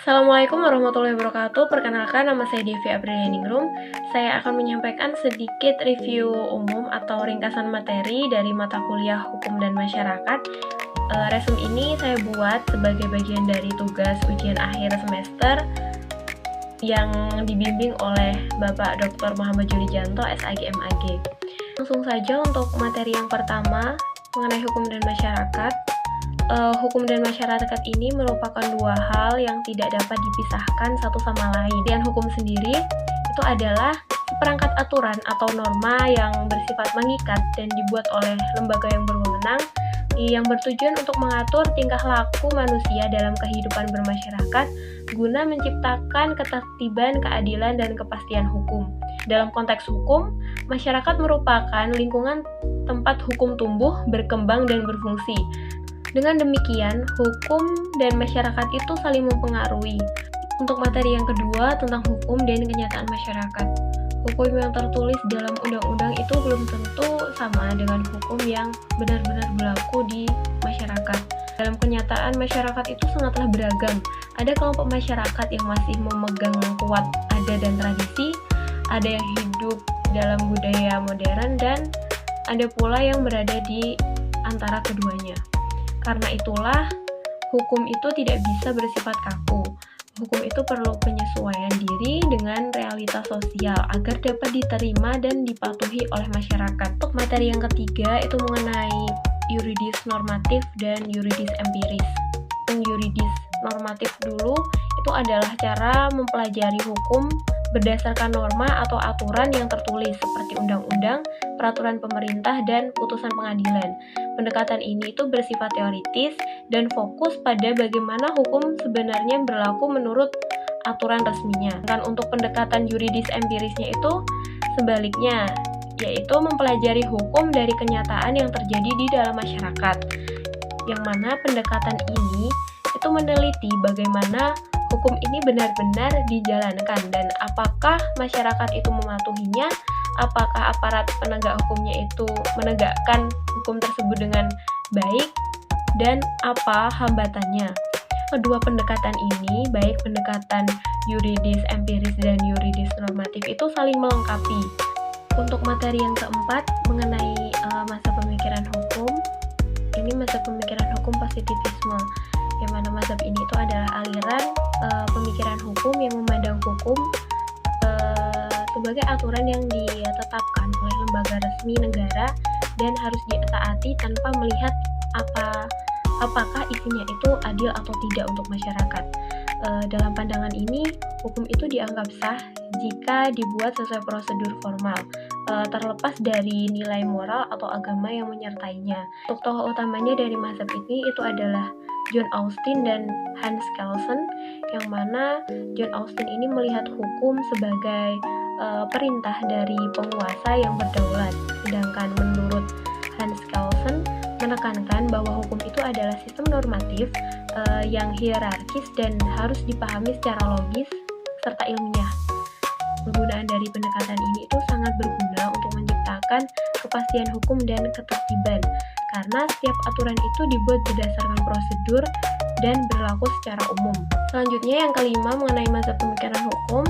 Assalamualaikum warahmatullahi wabarakatuh. Perkenalkan, nama saya Devi Aprilia. Saya akan menyampaikan sedikit review umum atau ringkasan materi dari mata kuliah Hukum dan Masyarakat. Resume ini saya buat sebagai bagian dari tugas ujian akhir semester yang dibimbing oleh Bapak Dr. Muhammad Julijanto, SAG MAG. Langsung saja untuk materi yang pertama mengenai hukum dan masyarakat. Hukum dan masyarakat ini merupakan dua hal yang tidak dapat dipisahkan satu sama lain. Dan hukum sendiri itu adalah seperangkat aturan atau norma yang bersifat mengikat dan dibuat oleh lembaga yang berwenang yang bertujuan untuk mengatur tingkah laku manusia dalam kehidupan bermasyarakat guna menciptakan ketertiban, keadilan, dan kepastian hukum. Dalam konteks hukum, masyarakat merupakan lingkungan tempat hukum tumbuh, berkembang, dan berfungsi. Dengan demikian, hukum dan masyarakat itu saling mempengaruhi. Untuk materi yang kedua tentang hukum dan kenyataan masyarakat. Hukum yang tertulis dalam undang-undang itu belum tentu sama dengan hukum yang benar-benar berlaku di masyarakat. Dalam kenyataan, masyarakat itu sangatlah beragam. Ada kelompok masyarakat yang masih memegang kuat adat dan tradisi, ada yang hidup dalam budaya modern, dan ada pula yang berada di antara keduanya. Karena itulah, hukum itu tidak bisa bersifat kaku. Hukum itu perlu penyesuaian diri dengan realitas sosial agar dapat diterima dan dipatuhi oleh masyarakat. Untuk materi yang ketiga itu mengenai yuridis normatif dan yuridis empiris. Yang yuridis normatif dulu itu adalah cara mempelajari hukum berdasarkan norma atau aturan yang tertulis seperti undang-undang, peraturan pemerintah, dan putusan pengadilan. Pendekatan ini itu bersifat teoritis dan fokus pada bagaimana hukum sebenarnya berlaku menurut aturan resminya. Dan untuk pendekatan yuridis empirisnya itu sebaliknya, yaitu mempelajari hukum dari kenyataan yang terjadi di dalam masyarakat. Yang mana pendekatan ini itu meneliti bagaimana hukum ini benar-benar dijalankan dan apakah masyarakat itu mematuhinya, apakah aparat penegak hukumnya itu menegakkan hukum tersebut dengan baik, dan apa hambatannya. Kedua pendekatan ini, baik pendekatan yuridis empiris dan yuridis normatif, itu saling melengkapi. Untuk materi yang keempat mengenai masa pemikiran hukum, ini masa pemikiran hukum positivisme, yang mana mazhab ini itu adalah aliran pemikiran hukum yang memandang hukum sebagai aturan yang ditetapkan oleh lembaga resmi negara dan harus ditaati tanpa melihat apakah isinya itu adil atau tidak untuk masyarakat. Dalam pandangan ini, hukum itu dianggap sah jika dibuat sesuai prosedur formal, terlepas dari nilai moral atau agama yang menyertainya. Untuk tokoh utamanya dari mazhab ini itu adalah John Austin dan Hans Kelsen, yang mana John Austin ini melihat hukum sebagai perintah dari penguasa yang berdaulat, sedangkan menurut Hans Kelsen menekankan bahwa hukum itu adalah sistem normatif yang hierarkis dan harus dipahami secara logis serta ilmiah. Penggunaan dari pendekatan ini itu sangat berguna untuk menciptakan kepastian hukum dan ketertiban, karena setiap aturan itu dibuat berdasarkan prosedur dan berlaku secara umum. Selanjutnya yang kelima mengenai masa pemikiran hukum,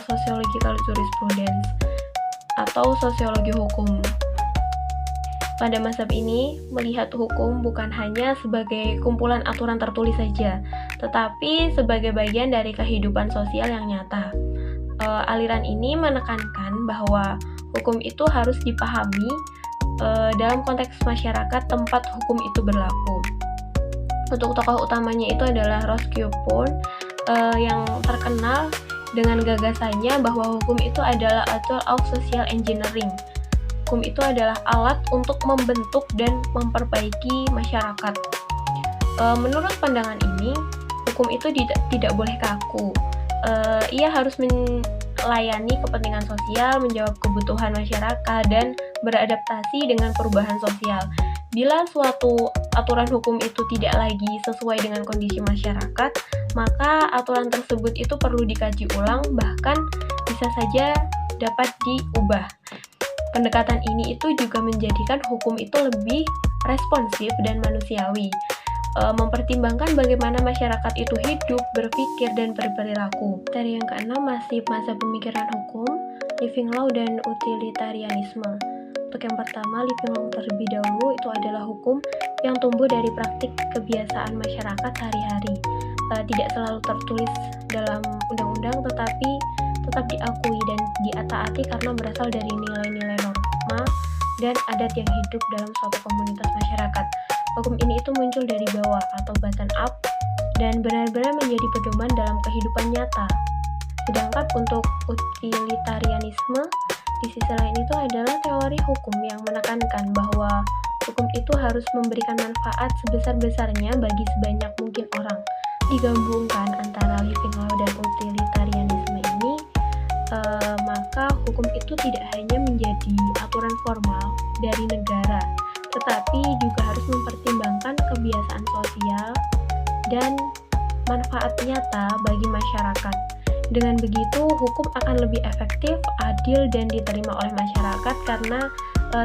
sociological jurisprudence atau sosiologi hukum. Pada mazhab ini, melihat hukum bukan hanya sebagai kumpulan aturan tertulis saja, tetapi sebagai bagian dari kehidupan sosial yang nyata. Aliran ini menekankan bahwa hukum itu harus dipahami dalam konteks masyarakat tempat hukum itu berlaku. Untuk tokoh utamanya itu adalah Ross Copeland yang terkenal dengan gagasannya bahwa hukum itu adalah a tool of social engineering. Hukum itu adalah alat untuk membentuk dan memperbaiki masyarakat. Menurut pandangan ini, hukum itu tidak boleh kaku. Ia harus melayani kepentingan sosial, menjawab kebutuhan masyarakat, dan beradaptasi dengan perubahan sosial. Bila suatu aturan hukum itu tidak lagi sesuai dengan kondisi masyarakat, maka aturan tersebut itu perlu dikaji ulang, bahkan bisa saja dapat diubah. Pendekatan ini itu juga menjadikan hukum itu lebih responsif dan manusiawi. mempertimbangkan bagaimana masyarakat itu hidup, berpikir, dan berperilaku. Materi yang keenam masih masa pemikiran hukum, living law, dan utilitarianisme. Untuk yang pertama, living law terlebih dahulu itu adalah hukum yang tumbuh dari praktik kebiasaan masyarakat sehari-hari. Tidak selalu tertulis dalam undang-undang, tetapi tetap diakui dan ditaati karena berasal dari nilai-nilai norma dan adat yang hidup dalam suatu komunitas masyarakat. Hukum ini itu muncul dari bawah atau bottom up dan benar-benar menjadi pedoman dalam kehidupan nyata. Sedangkan untuk utilitarianisme di sisi lain itu adalah teori hukum yang menekankan bahwa hukum itu harus memberikan manfaat sebesar-besarnya bagi sebanyak mungkin orang. Digabungkan antara living law dan utilitarianisme ini, maka hukum itu tidak hanya menjadi aturan formal dari negara, tetapi juga harus mempertimbangkan kebiasaan sosial dan manfaat nyata bagi masyarakat. Dengan begitu, hukum akan lebih efektif, adil, dan diterima oleh masyarakat karena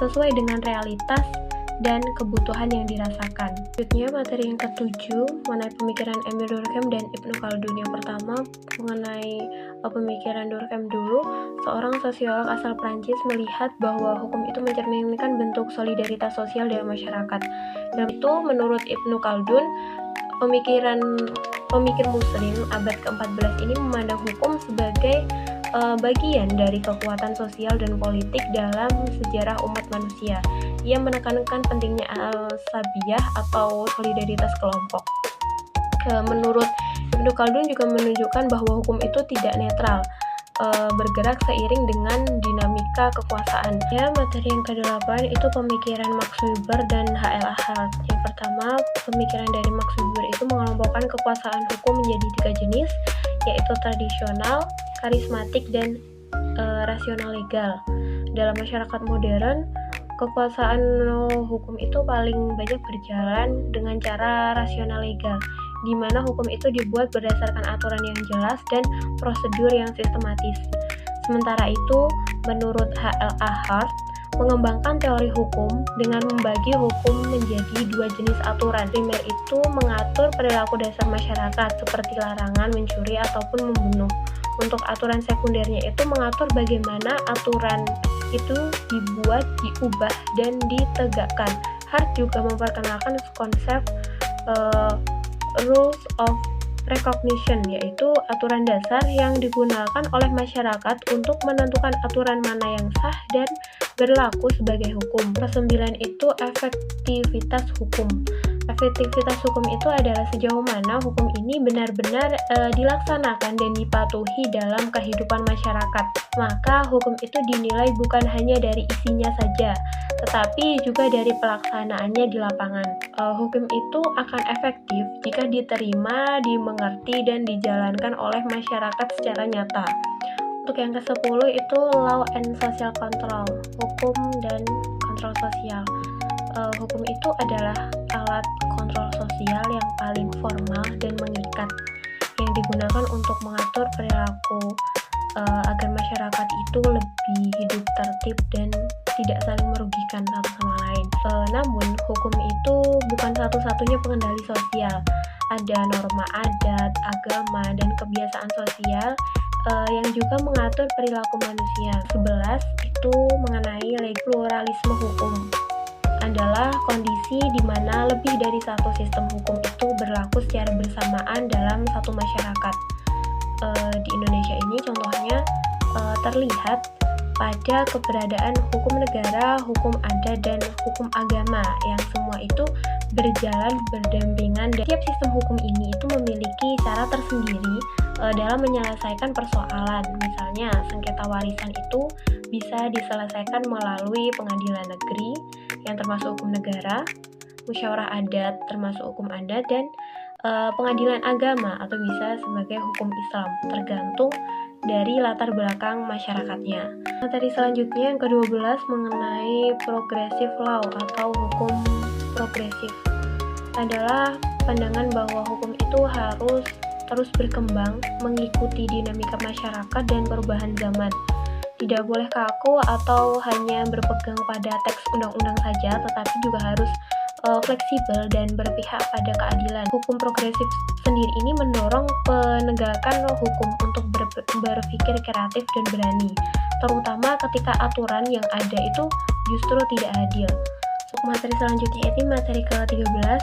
sesuai dengan realitas dan kebutuhan yang dirasakan. Selanjutnya, materi yang ketujuh mengenai pemikiran Emile Durkheim dan Ibnu Khaldun. Yang pertama, mengenai pemikiran Durkheim dulu, seorang sosiolog asal Prancis melihat bahwa hukum itu mencerminkan bentuk solidaritas sosial dalam masyarakat. Dan itu, menurut Ibnu Khaldun, pemikir muslim abad ke-14 ini memandang hukum sebagai bagian dari kekuatan sosial dan politik dalam sejarah umat manusia. Ia menekankan pentingnya al-sabiyah atau solidaritas kelompok. Menurut Ibnu Khaldun juga menunjukkan bahwa hukum itu tidak netral, bergerak seiring dengan dinamika kekuasaan. Ya, materi yang ke-8 itu pemikiran Max Weber dan H.L. Hart. Yang pertama, pemikiran dari Max Weber itu mengelompokkan kekuasaan hukum menjadi 3 jenis, yaitu tradisional, karismatik, dan rasional legal. Dalam masyarakat modern, kekuasaan hukum itu paling banyak berjalan dengan cara rasional legal, di mana hukum itu dibuat berdasarkan aturan yang jelas dan prosedur yang sistematis. Sementara itu, menurut H.L. Hart, mengembangkan teori hukum dengan membagi hukum menjadi 2 jenis aturan. Primer itu mengatur perilaku dasar masyarakat seperti larangan, mencuri, ataupun membunuh. Untuk aturan sekundernya itu mengatur bagaimana aturan itu dibuat, diubah, dan ditegakkan. Hart juga memperkenalkan konsep rules of recognition, yaitu aturan dasar yang digunakan oleh masyarakat untuk menentukan aturan mana yang sah dan berlaku sebagai hukum. Kesembilan itu efektivitas hukum. Efektivitas hukum itu adalah sejauh mana hukum ini benar-benar dilaksanakan dan dipatuhi dalam kehidupan masyarakat. Maka hukum itu dinilai bukan hanya dari isinya saja, tetapi juga dari pelaksanaannya di lapangan. Hukum itu akan efektif jika diterima, dimengerti, dan dijalankan oleh masyarakat secara nyata. Untuk yang ke-10 itu law and social control, hukum dan kontrol sosial. Hukum itu adalah alat kontrol sosial yang paling formal dan mengikat, yang digunakan untuk mengatur perilaku agar masyarakat itu lebih hidup tertib dan tidak saling merugikan satu sama lain. Namun, hukum itu bukan satu-satunya pengendali sosial. Ada norma adat, agama, dan kebiasaan sosial yang juga mengatur perilaku manusia. 11 itu mengenai pluralisme hukum. Adalah kondisi di mana lebih dari satu sistem hukum itu berlaku secara bersamaan dalam satu masyarakat. Di Indonesia ini contohnya terlihat pada keberadaan hukum negara, hukum adat, dan hukum agama yang semua itu berjalan berdampingan. Dan tiap sistem hukum ini itu memiliki cara tersendiri dalam menyelesaikan persoalan. Misalnya, sengketa warisan itu bisa diselesaikan melalui pengadilan negeri yang termasuk hukum negara, musyawarah adat termasuk hukum adat, dan pengadilan agama atau bisa sebagai hukum Islam, tergantung dari latar belakang masyarakatnya. Materi selanjutnya yang ke-12 mengenai progressive law atau hukum progresif. Adalah pandangan bahwa hukum itu harus terus berkembang mengikuti dinamika masyarakat dan perubahan zaman. Tidak boleh kaku atau hanya berpegang pada teks undang-undang saja, tetapi juga harus fleksibel dan berpihak pada keadilan. Hukum progresif sendiri ini mendorong penegakan hukum untuk berpikir kreatif dan berani, terutama ketika aturan yang ada itu justru tidak adil. Untuk materi selanjutnya itu materi ke-13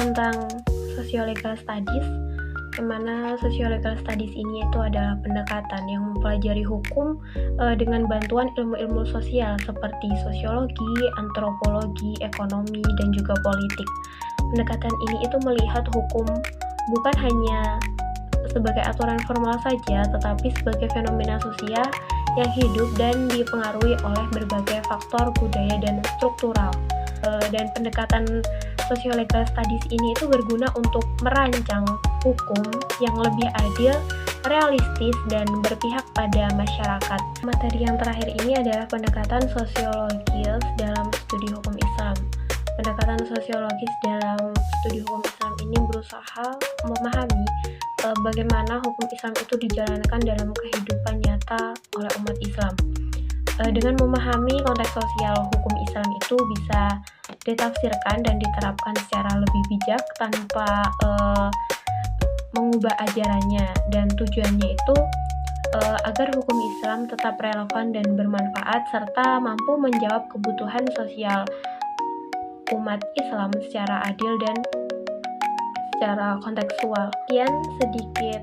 tentang Sociolegal Studies, di mana Sociolegal Studies ini itu adalah pendekatan yang mempelajari hukum dengan bantuan ilmu-ilmu sosial seperti sosiologi, antropologi, ekonomi, dan juga politik. Pendekatan ini itu melihat hukum bukan hanya sebagai aturan formal saja, tetapi sebagai fenomena sosial yang hidup dan dipengaruhi oleh berbagai faktor budaya dan struktural. Dan pendekatan Sociolegal Studies ini itu berguna untuk merancang hukum yang lebih adil, realistis, dan berpihak pada masyarakat. Materi yang terakhir ini adalah pendekatan sosiologis dalam studi hukum Islam. Pendekatan sosiologis dalam studi hukum Islam ini berusaha memahami bagaimana hukum Islam itu dijalankan dalam kehidupan nyata oleh umat Islam. Dengan memahami konteks sosial hukum Islam itu bisa ditafsirkan dan diterapkan secara lebih bijak tanpa mengubah ajarannya, dan tujuannya itu agar hukum Islam tetap relevan dan bermanfaat serta mampu menjawab kebutuhan sosial umat Islam secara adil dan secara kontekstual. Sekian sedikit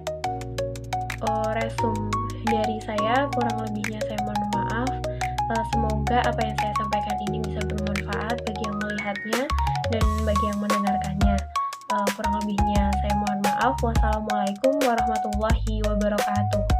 resum dari saya, kurang lebihnya saya mohon maaf. Semoga apa yang saya sampaikan ini bisa bermanfaat bagi yang melihatnya dan bagi yang mendengarkannya. Kurang lebihnya saya mohon maaf. Wassalamualaikum warahmatullahi wabarakatuh.